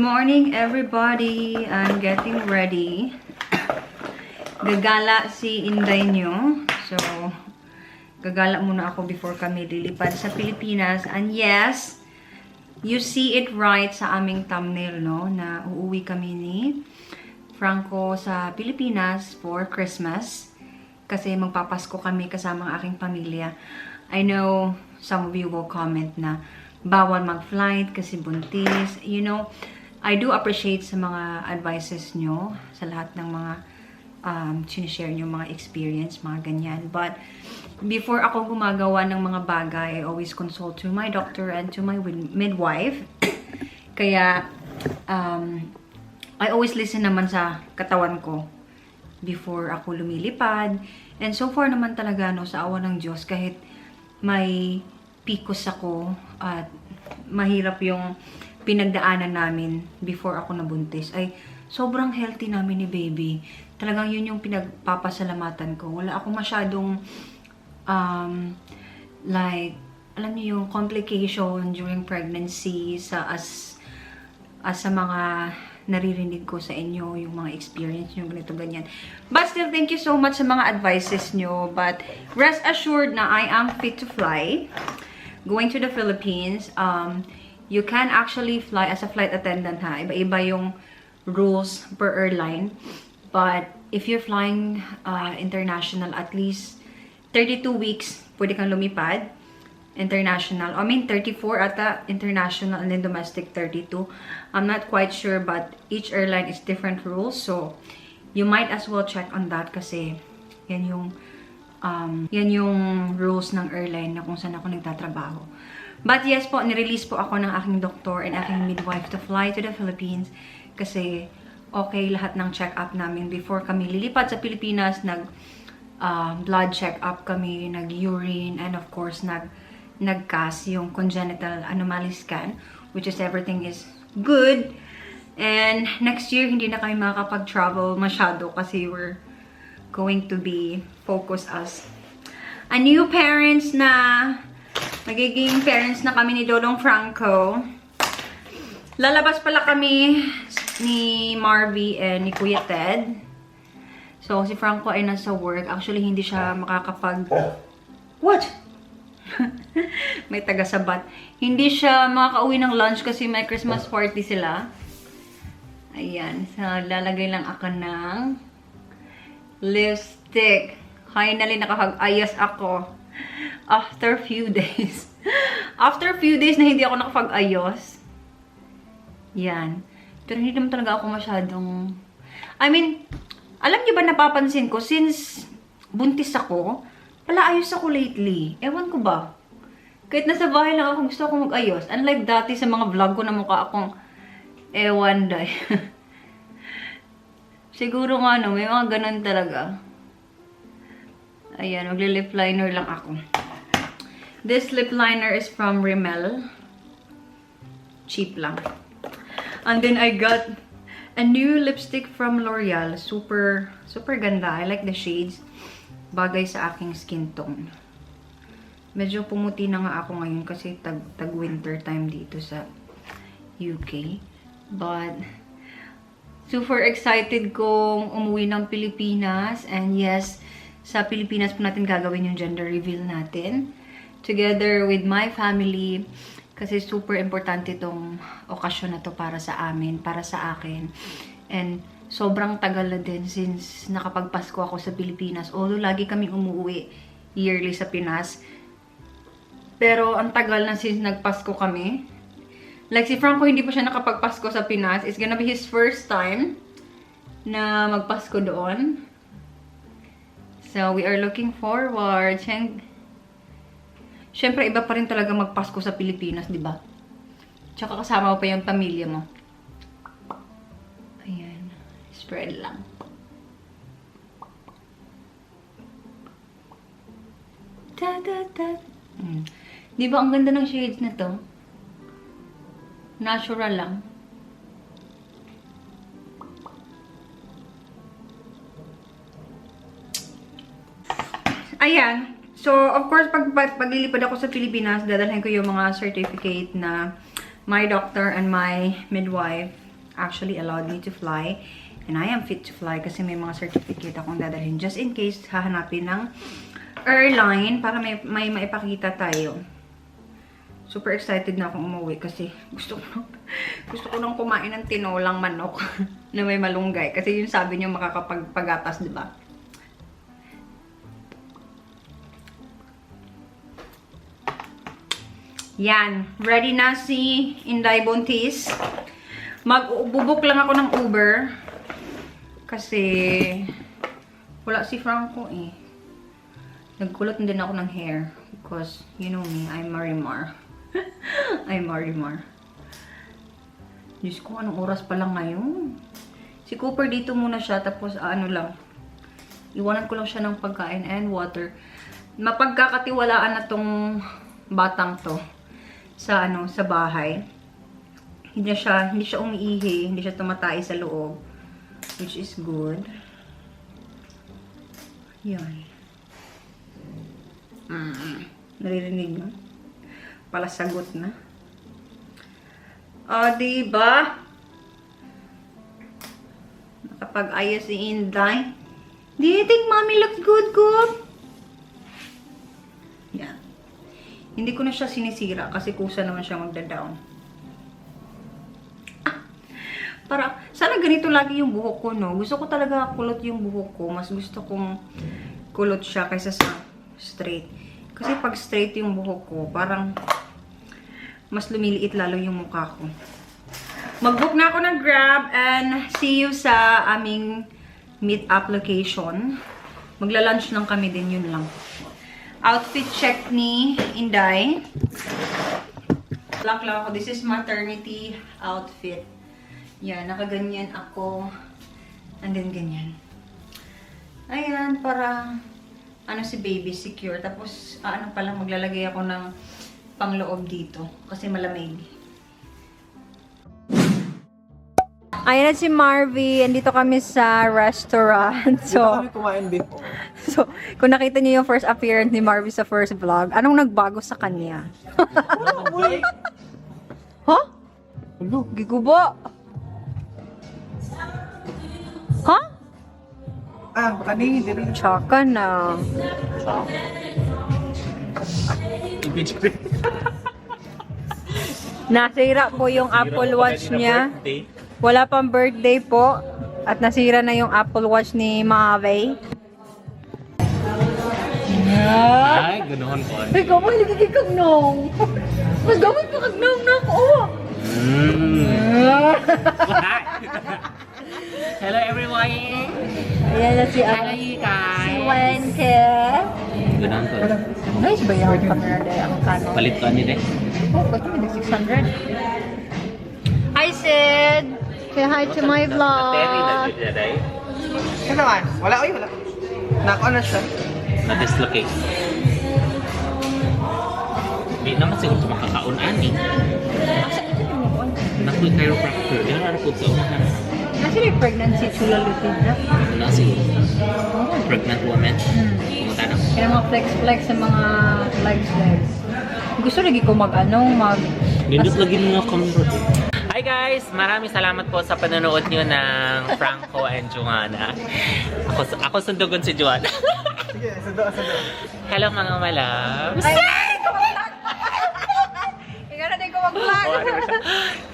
morning, everybody. I'm getting ready. Gagala si Inday nyo. So, gagala muna ako before kami lilipad sa Pilipinas. And yes, you see it right sa aming thumbnail, no? Na uuwi kami ni Franco sa Pilipinas for Christmas. Kasi magpapasko kami kasama ang aking pamilya. I know some of you will comment na bawal mag-flight kasi buntis. You know, I do appreciate sa mga advices nyo, sa lahat ng mga sinishare nyo, mga experience, mga ganyan. But before ako gumagawa ng mga bagay, I always consult to my doctor and to my midwife. Kaya, I always listen naman sa katawan ko before ako lumilipad. And so far naman talaga, no, sa awa ng Diyos, kahit may PCOS ako at mahirap yung pinagdaanan namin before ako nabuntis, ay sobrang healthy namin ni baby. Talagang yun yung pinagpapasalamatan ko. Wala ako masyadong like, alam niyo yung complication during pregnancy as sa mga naririnig ko sa inyo, yung mga experience nyo, ganito, ganyan. But still, thank you so much sa mga advices nyo. But rest assured na I am fit to fly. Going to the Philippines, you can actually fly as a flight attendant, ha. Iba-iba yung rules per airline. But if you're flying international, at least 32 weeks, pwede kang lumipad. International. I mean, 34 ata international and then domestic 32. I'm not quite sure, but each airline is different rules. So, you might as well check on that kasi yan yung rules ng airline na kung saan ako nagtatrabaho. But yes po, nirelease po ako ng aking doktor and aking midwife to fly to the Philippines kasi okay lahat ng check-up namin before kami lilipad sa Pilipinas. Blood check-up kami, nag-urine, and of course, nag-CAS, yung congenital anomaly scan, which is everything is good. And next year, hindi na kami makakapag-travel masyado kasi we're going to be focused as a new parents na magiging parents na kami ni Dodong Franco. Lalabas pala kami ni Marvy and ni Kuya Ted. So, si Franco ay nasa work. Actually, hindi siya makakapag... What? May taga-sabat. Hindi siya makakauwi ng lunch kasi may Christmas party sila. Ayan. So, lalagay lang ako ng lipstick. Finally, nakapag-ayos ako. After few days. After few days na hindi ako nakapag-ayos. Yan. Pero hindi naman talaga ako masyadong... I mean, alam niyo ba napapansin ko, since buntis ako, pala ayos ako lately. Ewan ko ba? Kahit nasa bahay lang ako, gusto ako mag-ayos. Unlike dati sa mga vlog ko na mukha akong ewan day. Siguro nga, no, may mga ganun talaga. Ayan, magle-lip liner lang ako. This lip liner is from Rimmel. Cheap lang. And then I got a new lipstick from L'Oreal. Super, super ganda. I like the shades. Bagay sa aking skin tone. Medyo pumuti na nga ako ngayon kasi tag-winter time dito sa UK. But, super excited kong umuwi ng Pilipinas. And yes, sa Pilipinas po natin gagawin yung gender reveal natin. Together with my family. Kasi super importante itong okasyon na to para sa amin, para sa akin. And sobrang tagal na din since nakapagpasko ako sa Pilipinas. Although lagi kaming umuwi yearly sa Pinas. Pero ang tagal na since nagpasko kami. Like si Franco, hindi pa siya nakapagpasko sa Pinas. It's gonna be his first time na magpasko doon. So, we are looking forward. Siyempre, iba pa rin talaga magpasko sa Pilipinas, di ba? Tsaka kasama mo pa yung pamilya mo. Ayan. Spread lang. Di ba, ang ganda ng shades na to? Natural lang. Ayan. So, of course, pag lilipad ako sa Pilipinas, dadalhin ko yung mga certificate na my doctor and my midwife actually allowed me to fly. And I am fit to fly kasi may mga certificate akong dadalhin. Just in case, hahanapin ng airline para may maipakita tayo. Super excited na akong umuwi kasi gusto ko nang kumain ng tinolang manok na may malunggay. Kasi yung sabi niyo makakapagpagatas, di ba? Yan. Ready na si Inday Bontis. Magbubuk lang ako ng Uber. Kasi wala si Franco eh. Nagkulot din ako ng hair. Because, you know me, I'm Marimar. I'm Marimar. Diyos ko, anong oras pa lang ngayon? Si Cooper dito muna siya. Tapos, ano lang. Iwanan ko lang siya ng pagkain and water. Mapagkakatiwalaan na tong batang to. Sa bahay. Hindi siya umiihi, hindi siya tumatay sa loob, which is good. Yan. Naririnig mo? Pala sagot na. Diba? Nakapag-ayos si Inday. Do you think mommy looks good, Coop? Yan. Hindi ko na siya sinisira kasi kusa naman siya magda-down. Sana ganito lagi yung buhok ko, no? Gusto ko talaga kulot yung buhok ko. Mas gusto kong kulot siya kaysa sa straight. Kasi pag straight yung buhok ko, parang mas lumiliit lalo yung mukha ko. Mag-book na ako ng Grab and see you sa aming meet up location. Magla-lunch lang kami din, yun lang. Outfit check ni Inday. Lang ako. This is maternity outfit. Yan, nakaganyan ako. And then ganyan. Ayan, para si baby secure. Tapos, pala, maglalagay ako ng pangloob dito. Kasi malamig. Ayan na si Marvy. Andito kami sa restaurant. So, dito kami kumain before. So, kung nakita niyo yung first appearance ni Marvy sa first vlog, anong nagbago sa kanya? Huh? Hello? Gigubo? Huh? Kanina, hindi. Tsaka na. Nasira po yung Apple Watch niya. Wala pang birthday po. At nasira na yung Apple Watch ni Maave. Ay, ganoon ko. Ay, gamay, lagi kang nong. Mas gamay pa kang nong na ako. Hello everyone! Ayan na si Hello you guys! Si Wenke. Ganoon ko. Nice ba yung camera day? Ang kano? Palit ko nila. Oh, ba't may 600? Hi, Sid! Say hi to my vlog. Ano naman? Wala. Nako na siya. Na-dislocate. Hindi naman siguro ito makakaon-an eh. Naku, chiropractor. Yan ang po sa umahan. Kasi may pregnancy chula lutid na. Ano siguro? Pregnant woman. Pumunta na. Kaya mga flex-flex sa mga legs. Gusto lagi ko Nindot lagi mga camera eh. Hi guys! Maraming salamat po sa panonood nyo ng Franco and Joanna. Ako sundugon si Joanna. Sige, sundo. Hello mga malabs! Ikaw na din ko mag-vlog!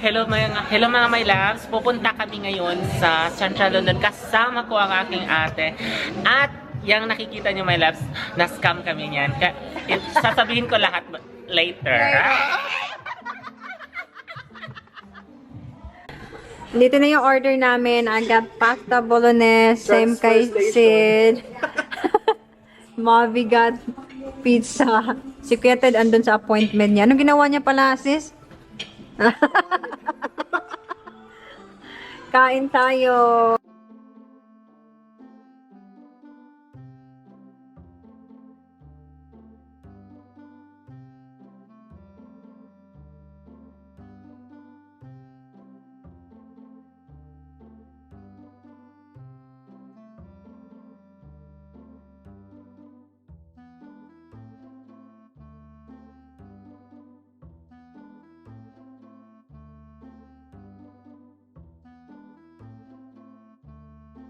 Hello mga my loves! Pupunta kami ngayon sa Central London. Kasama ko ang aking ate. At yung nakikita nyo my loves, na-scam kami niyan. Sasabihin ko lahat later. Dito na yung order namin. I got pasta bolognese. Same kay Sid. Mavi got pizza. Si Kuya Ted andun sa appointment niya. Anong ginawa niya pala, sis? Kain tayo.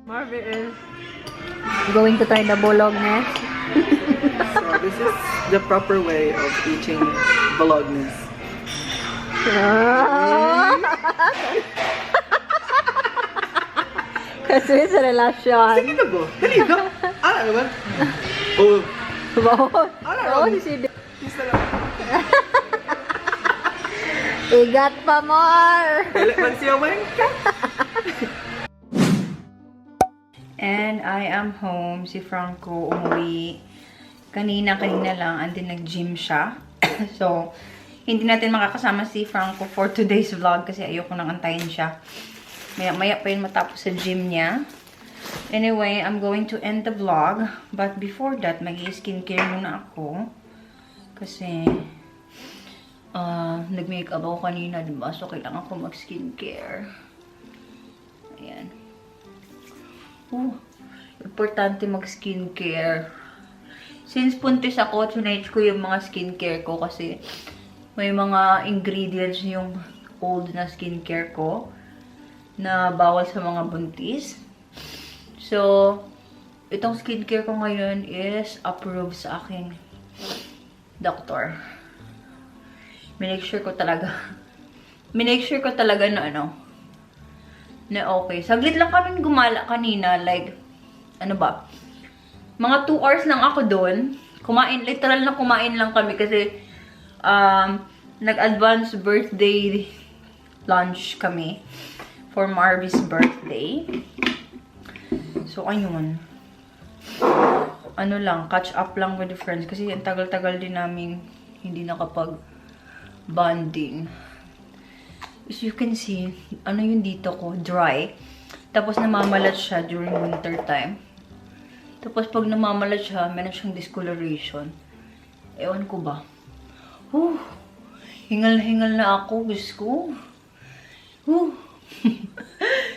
Marvy is going to try the Bologna. So this is the proper way of eating Bolognas. Kasi sa relasyon. Sige na ba? Dali ka! Ano naman? Oh, Bawal. Ano? Oo, si Sid. isa lang. Igat pa more. Dali man siya man ka. And I am home. Si Franco umuwi. Kanina lang. And then nag-gym siya. So, hindi natin makakasama si Franco for today's vlog kasi ayoko nang antayin siya. Maya pa yun matapos sa gym niya. Anyway, I'm going to end the vlog. But before that, mag-skincare muna ako. Kasi, nag-makeup ako kanina, diba? So, kailangan ko mag-skincare. Ayan. Importante mag-skincare. Since puntis ako, tonight ko yung mga skincare ko kasi may mga ingredients yung old na skincare ko na bawal sa mga buntis. So, itong skincare ko ngayon is approved sa aking doctor. Minake sure ko talaga na na okay. Saglit lang kami gumala kanina, like, mga 2 hours lang ako doon. Literal na kumain lang kami kasi nag-advance birthday lunch kami for Marvy's birthday. So, ayun. Catch up lang with the friends kasi ang tagal-tagal din namin hindi nakapag-bonding. As you can see, yung dito ko, dry. Tapos namamalat siya during winter time. Tapos pag namamalat siya, meron siyang discoloration. Ewan ko ba? Hingal na hingal na ako, gusto ko.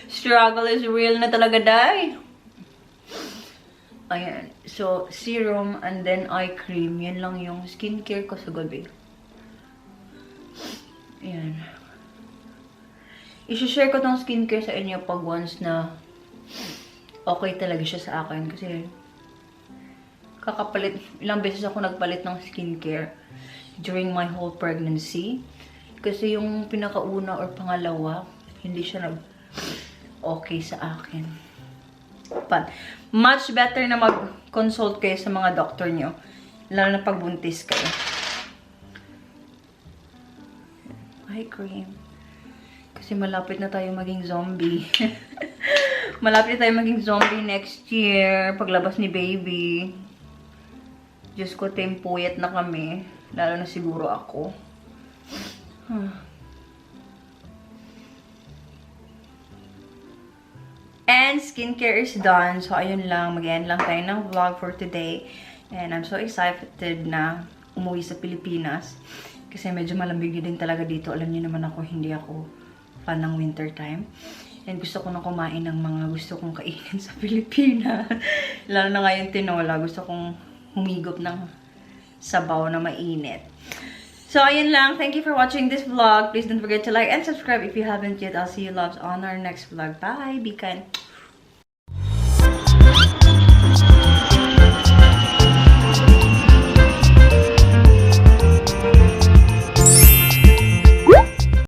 Struggle is real na talaga, day. Ayan. So, serum and then eye cream. Yan lang yung skincare ko sa gabi. Ayan. I-share ko tong skincare sa inyo pag once na okay talaga siya sa akin. Kasi, ilang beses ako nagpalit ng skincare during my whole pregnancy. Kasi yung pinakauna or pangalawa, hindi siya okay sa akin. But, much better na mag-consult kayo sa mga doctor nyo. Lalo na pag buntis kayo. Eye cream. Kasi malapit na tayo maging zombie. Malapit na tayo maging zombie next year. Paglabas ni baby. Diyos ko, tempuyat na kami. Lalo na siguro ako. And skincare is done. So, ayun lang. Mag-end lang tayo ng vlog for today. And I'm so excited na umuwi sa Pilipinas. Kasi medyo malamig din talaga dito. Alam niyo naman ako, hindi ako fan ng winter time. And gusto ko na kumain ng mga gusto kong kainin sa Pilipinas. Lalo na ngayon tinola. Gusto kong humigop ng sabaw na mainit. So, ayun lang. Thank you for watching this vlog. Please don't forget to like and subscribe if you haven't yet. I'll see you loves on our next vlog. Bye! Be kind.